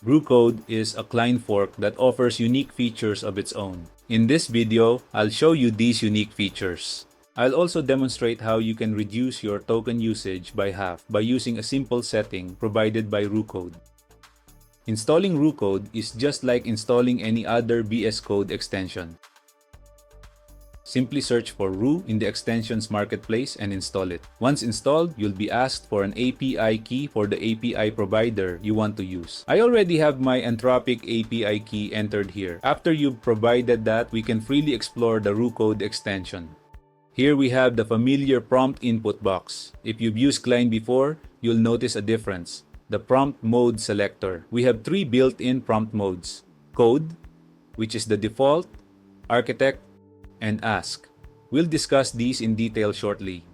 Roo Code is a Cline fork that offers unique features of its own. In this video, I'll show you these unique features. I'll also demonstrate how you can reduce your token usage by half by using a simple setting provided by Roo Code. Installing Roo Code is just like installing any other VS Code extension. Simply search for Roo in the extensions marketplace and install it. Once installed, you'll be asked for an API key for the API provider you want to use. I already have my Anthropic API key entered here. After you've provided that, we can freely explore the Roo Code extension. Here we have the familiar prompt input box. If you've used Cline before, you'll notice a difference. The prompt mode selector. We have three built-in prompt modes: Code, which is the default, Architect, and Ask. We'll discuss these in detail shortly.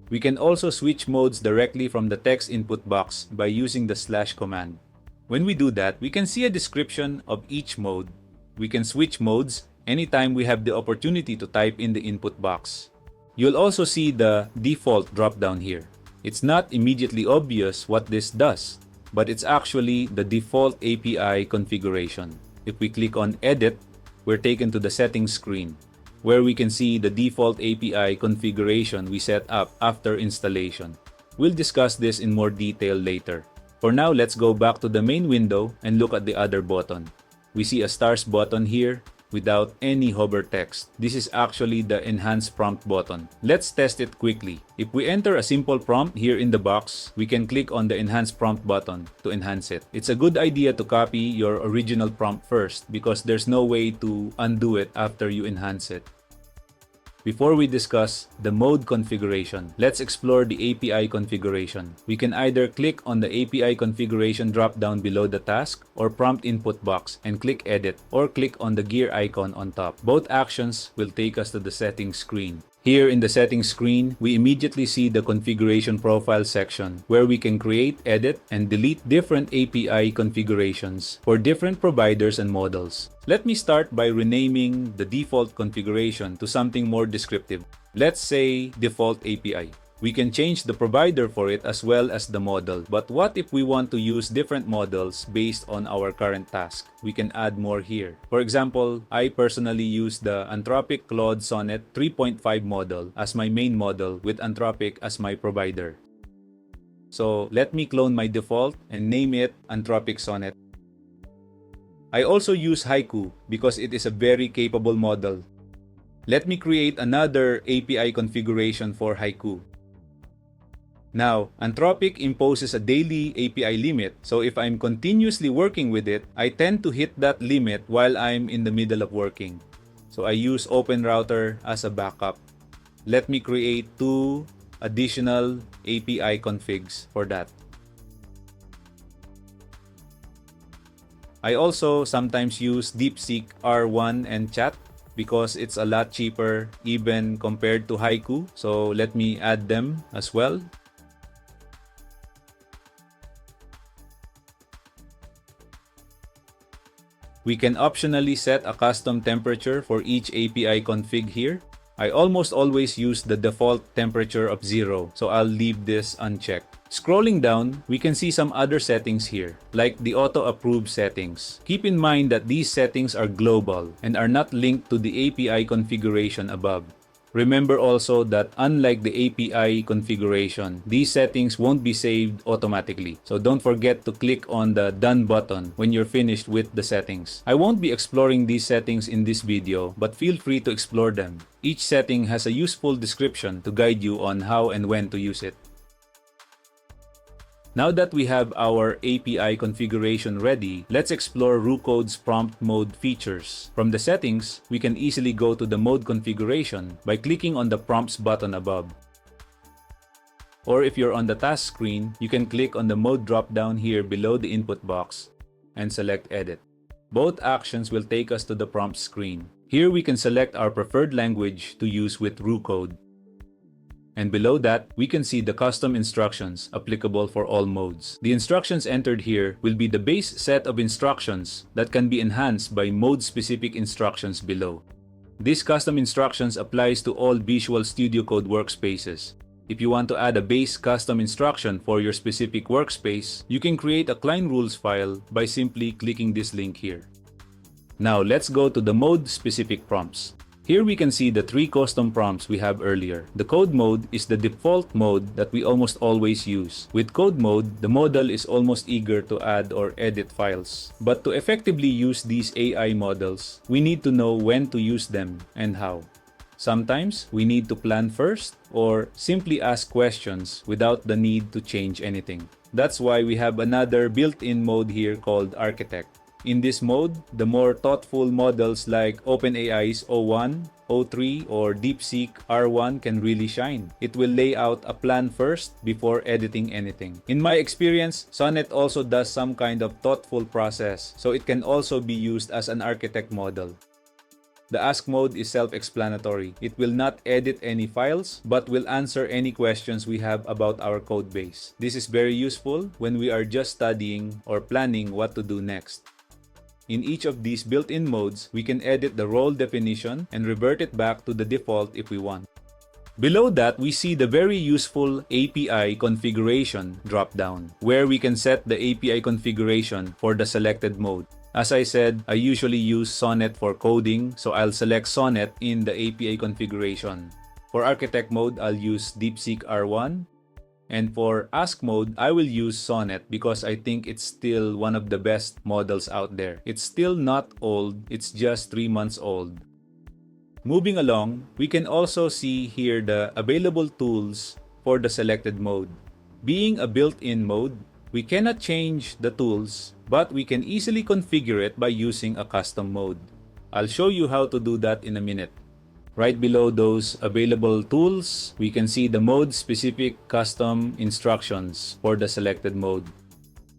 We can also switch modes directly from the text input box by using the / command. When we do that, we can see a description of each mode. We can switch modes anytime we have the opportunity to type in the input box. You'll also see the default drop-down here. It's not immediately obvious what this does, but it's actually the default API configuration. If we click on Edit, we're taken to the settings screen, where we can see the default API configuration we set up after installation. We'll discuss this in more detail later. For now, let's go back to the main window and look at the other button. We see a stars button here without any hover text. This is actually the Enhance Prompt button. Let's test it quickly. If we enter a simple prompt here in the box, we can click on the Enhance Prompt button to enhance it. It's a good idea to copy your original prompt first because there's no way to undo it after you enhance it. Before we discuss the mode configuration, let's explore the API configuration. We can either click on the API configuration drop-down below the task or prompt input box and click Edit, or click on the gear icon on top. Both actions will take us to the settings screen. Here in the settings screen, we immediately see the configuration profile section where we can create, edit, and delete different API configurations for different providers and models. Let me start by renaming the default configuration to something more descriptive. Let's say default API. We can change the provider for it as well as the model. But what if we want to use different models based on our current task? We can add more here. For example, I personally use the Anthropic Claude Sonnet 3.5 model as my main model with Anthropic as my provider. So let me clone my default and name it Anthropic Sonnet. I also use Haiku because it is a very capable model. Let me create another API configuration for Haiku. Now, Anthropic imposes a daily API limit, so if I'm continuously working with it, I tend to hit that limit while I'm in the middle of working. So I use OpenRouter as a backup. Let me create 2 additional API configs for that. I also sometimes use DeepSeek R1 and Chat because it's a lot cheaper even compared to Haiku. So let me add them as well. We can optionally set a custom temperature for each API config here. I almost always use the default temperature of 0, so I'll leave this unchecked. Scrolling down, we can see some other settings here, like the auto-approve settings. Keep in mind that these settings are global and are not linked to the API configuration above. Remember also that unlike the API configuration, these settings won't be saved automatically. So don't forget to click on the Done button when you're finished with the settings. I won't be exploring these settings in this video, but feel free to explore them. Each setting has a useful description to guide you on how and when to use it. Now that we have our API configuration ready, let's explore Roo Code's prompt mode features. From the settings, we can easily go to the mode configuration by clicking on the prompts button above. Or if you're on the task screen, you can click on the mode drop-down here below the input box and select Edit. Both actions will take us to the prompt screen. Here we can select our preferred language to use with Roo Code. And below that, we can see the custom instructions applicable for all modes. The instructions entered here will be the base set of instructions that can be enhanced by mode-specific instructions below. These custom instructions applies to all Visual Studio Code workspaces. If you want to add a base custom instruction for your specific workspace, you can create a Cline rules file by simply clicking this link here. Now let's go to the mode-specific prompts. Here we can see the 3 custom prompts we have earlier. The code mode is the default mode that we almost always use. With code mode, the model is almost eager to add or edit files. But to effectively use these AI models, we need to know when to use them and how. Sometimes we need to plan first or simply ask questions without the need to change anything. That's why we have another built-in mode here called Architect. In this mode, the more thoughtful models like OpenAI's O1, O3, or DeepSeek R1 can really shine. It will lay out a plan first before editing anything. In my experience, Sonnet also does some kind of thoughtful process, so it can also be used as an architect model. The Ask mode is self-explanatory. It will not edit any files, but will answer any questions we have about our code base. This is very useful when we are just studying or planning what to do next. In each of these built-in modes, we can edit the role definition and revert it back to the default if we want. Below that, we see the very useful API configuration drop-down, where we can set the API configuration for the selected mode. As I said, I usually use Sonnet for coding, so I'll select Sonnet in the API configuration. For Architect mode, I'll use DeepSeek R1. And for Ask mode, I will use Sonnet because I think it's still one of the best models out there. It's still not old, it's just 3 months old. Moving along, we can also see here the available tools for the selected mode. Being a built-in mode, we cannot change the tools, but we can easily configure it by using a custom mode. I'll show you how to do that in a minute. Right below those available tools, we can see the mode-specific custom instructions for the selected mode.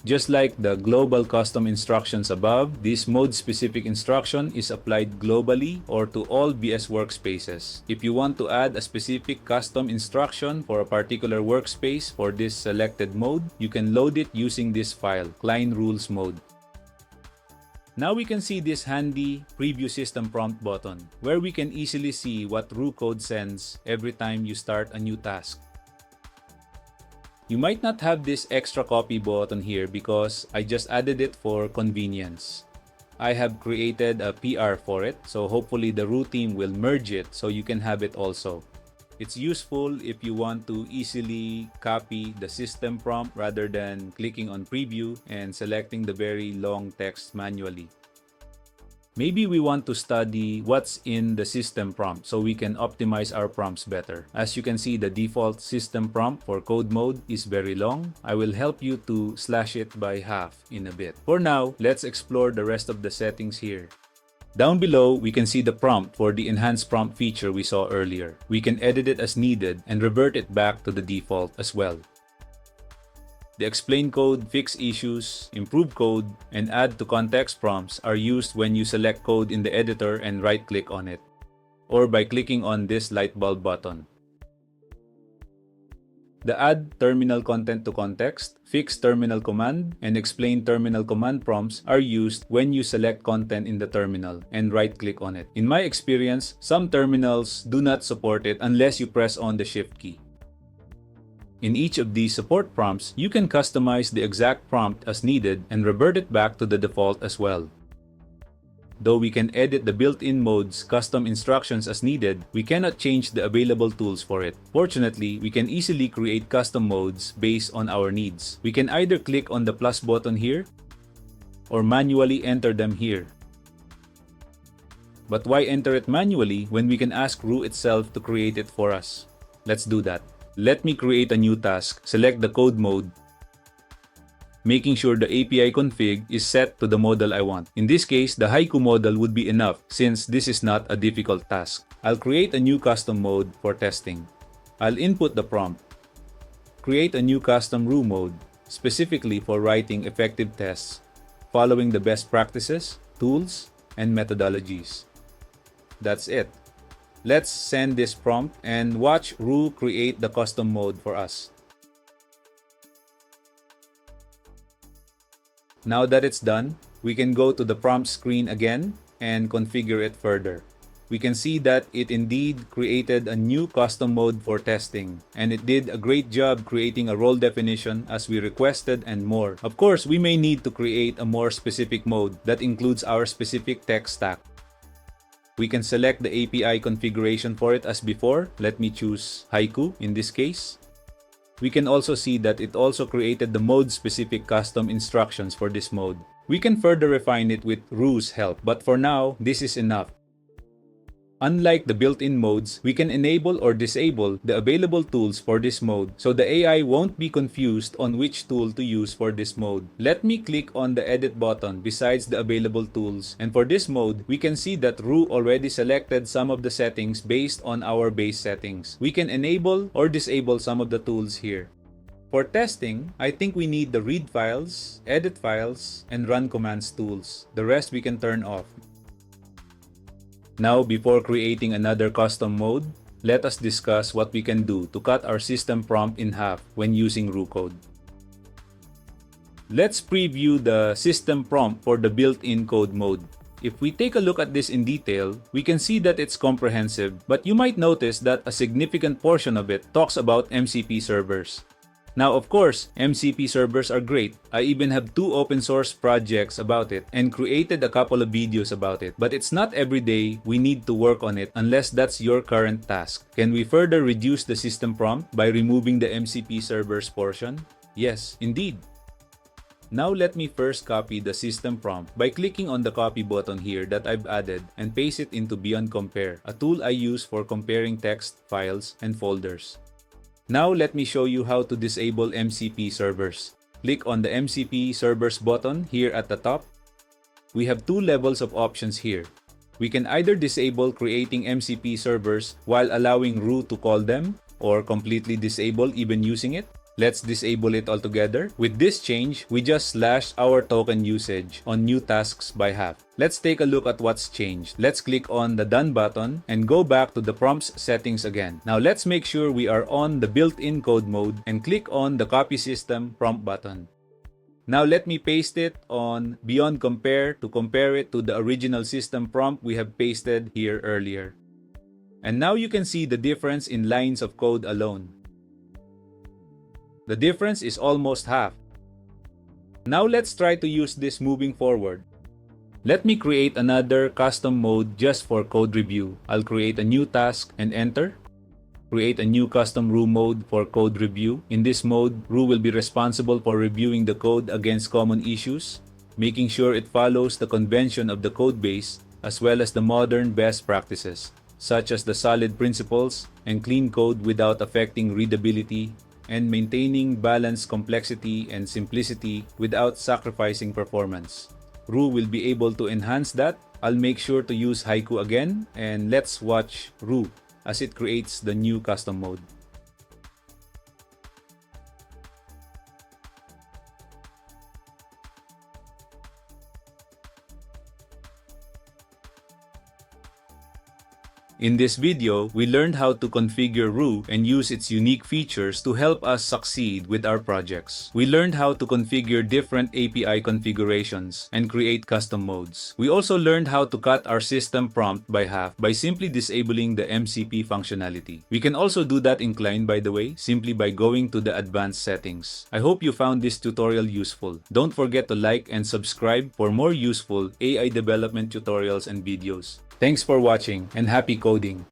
Just like the global custom instructions above, this mode-specific instruction is applied globally or to all BS workspaces. If you want to add a specific custom instruction for a particular workspace for this selected mode, you can load it using this file, Cline rules mode. Now we can see this handy Preview System Prompt button, where we can easily see what Roo Code sends every time you start a new task. You might not have this extra copy button here because I just added it for convenience. I have created a PR for it, so hopefully the Roo team will merge it so you can have it also. It's useful if you want to easily copy the system prompt rather than clicking on preview and selecting the very long text manually. Maybe we want to study what's in the system prompt so we can optimize our prompts better. As you can see, the default system prompt for code mode is very long. I will help you to slash it by half in a bit. For now, let's explore the rest of the settings here. Down below, we can see the prompt for the enhanced prompt feature we saw earlier. We can edit it as needed and revert it back to the default as well. The explain code, fix issues, improve code, and add to context prompts are used when you select code in the editor and right-click on it, or by clicking on this light bulb button. The add terminal content to context, fix terminal command, and explain terminal command prompts are used when you select content in the terminal and right-click on it. In my experience, some terminals do not support it unless you press on the Shift key. In each of these support prompts, you can customize the exact prompt as needed and revert it back to the default as well. Though we can edit the built-in mode's custom instructions as needed, we cannot change the available tools for it. Fortunately, we can easily create custom modes based on our needs. We can either click on the plus button here or manually enter them here. But why enter it manually when we can ask Roo itself to create it for us? Let's do that. Let me create a new task. Select the code mode, making sure the API config is set to the model I want. In this case, the Haiku model would be enough since this is not a difficult task. I'll create a new custom mode for testing. I'll input the prompt. Create a new custom Roo mode, specifically for writing effective tests, following the best practices, tools, and methodologies. That's it. Let's send this prompt and watch Roo create the custom mode for us. Now that it's done, we can go to the prompt screen again and configure it further. we can see that it indeed created a new custom mode for testing, and it did a great job creating a role definition as we requested and more. Of course, we may need to create a more specific mode that includes our specific tech stack. We can select the API configuration for it as before. Let me choose Haiku in this case. We can also see that it also created the mode-specific custom instructions for this mode. We can further refine it with Roo's help, but for now, this is enough. Unlike the built-in modes, we can enable or disable the available tools for this mode, so the AI won't be confused on which tool to use for this mode. Let me click on the edit button besides the available tools, and for this mode, we can see that Roo already selected some of the settings based on our base settings. We can enable or disable some of the tools here. For testing, I think we need the read files, edit files, and run commands tools. The rest we can turn off. Now, before creating another custom mode, let us discuss what we can do to cut our system prompt in half when using Roo Code. Let's preview the system prompt for the built-in code mode. If we take a look at this in detail, we can see that it's comprehensive, but you might notice that a significant portion of it talks about MCP servers. Now, of course, MCP servers are great. I even have 2 open source projects about it and created a couple of videos about it. But it's not every day we need to work on it unless that's your current task. Can we further reduce the system prompt by removing the MCP servers portion? Yes, indeed. Now let me first copy the system prompt by clicking on the copy button here that I've added and paste it into Beyond Compare, a tool I use for comparing text, files, and folders. Now let me show you how to disable MCP servers. Click on the MCP servers button here at the top. We have 2 levels of options here. We can either disable creating MCP servers while allowing Roo to call them, or completely disable even using it. Let's disable it altogether. With this change, we just slashed our token usage on new tasks by half. Let's take a look at what's changed. Let's click on the Done button and go back to the prompts settings again. Now let's make sure we are on the built-in code mode and click on the Copy System prompt button. Now let me paste it on Beyond Compare to compare it to the original system prompt we have pasted here earlier. And now you can see the difference in lines of code alone. The difference is almost half. Now let's try to use this moving forward. Let me create another custom mode just for code review. I'll create a new task and enter. Create a new custom Roo mode for code review. In this mode, Roo will be responsible for reviewing the code against common issues, making sure it follows the convention of the code base as well as the modern best practices, such as the solid principles and clean code without affecting readability, and maintaining balanced complexity and simplicity without sacrificing performance. Roo will be able to enhance that. I'll make sure to use Haiku again, and let's watch Roo as it creates the new custom mode. In this video, we learned how to configure Roo and use its unique features to help us succeed with our projects. We learned how to configure different API configurations and create custom modes. We also learned how to cut our system prompt by half by simply disabling the MCP functionality. We can also do that in Cline, by the way, simply by going to the advanced settings. I hope you found this tutorial useful. Don't forget to like and subscribe for more useful AI development tutorials and videos. Thanks for watching and happy coding!